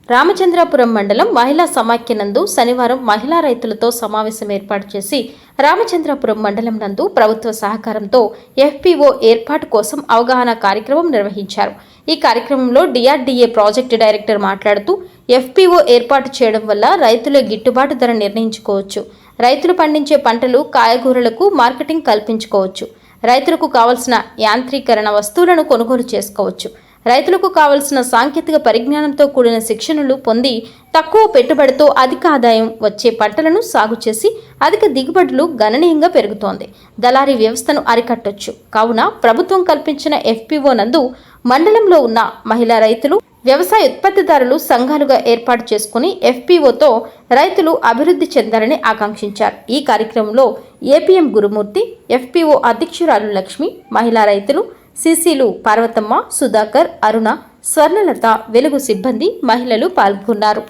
రామచంద్రాపురం మండలం మహిళా సమాఖ్య నందు శనివారం మహిళా రైతులతో సమావేశం ఏర్పాటు చేసి రామచంద్రాపురం మండలం నందు ప్రభుత్వ సహకారంతో ఎఫ్పిఓ ఏర్పాటు కోసం అవగాహన కార్యక్రమం నిర్వహించారు. ఈ కార్యక్రమంలో డిఆర్డీఏ ప్రాజెక్టు డైరెక్టర్ మాట్లాడుతూ ఎఫ్పిఓ ఏర్పాటు చేయడం వల్ల రైతులే గిట్టుబాటు ధర నిర్ణయించుకోవచ్చు. రైతులు పండించే పంటలు కాయగూరలకు మార్కెటింగ్ కల్పించుకోవచ్చు. రైతులకు కావలసిన యాంత్రీకరణ వస్తువులను కొనుగోలు చేసుకోవచ్చు. రైతులకు కావలసిన సాంకేతిక పరిజ్ఞానంతో కూడిన శిక్షణలు పొంది తక్కువ పెట్టుబడితో అధిక ఆదాయం వచ్చే పంటలను సాగు చేసి అధిక దిగుబడులు గణనీయంగా పెరుగుతోంది. దళారీ వ్యవస్థను అరికట్టొచ్చు. కావున ప్రభుత్వం కల్పించిన ఎఫ్పిఓ నందు మండలంలో ఉన్న మహిళా రైతులు, వ్యవసాయ ఉత్పత్తిదారులు సంఘాలుగా ఏర్పాటు చేసుకుని ఎఫ్పిఓతో రైతులు అభివృద్ధి చెందాలని ఆకాంక్షించారు. ఈ కార్యక్రమంలో ఏపీఎం గురుమూర్తి, ఎఫ్పిఓ అధ్యక్షురాలు లక్ష్మి, మహిళా రైతులు సిసిలు పార్వతమ్మ, సుధాకర్, అరుణ, స్వర్ణలత, వెలుగు సిబ్బంది, మహిళలు పాల్గొన్నారు.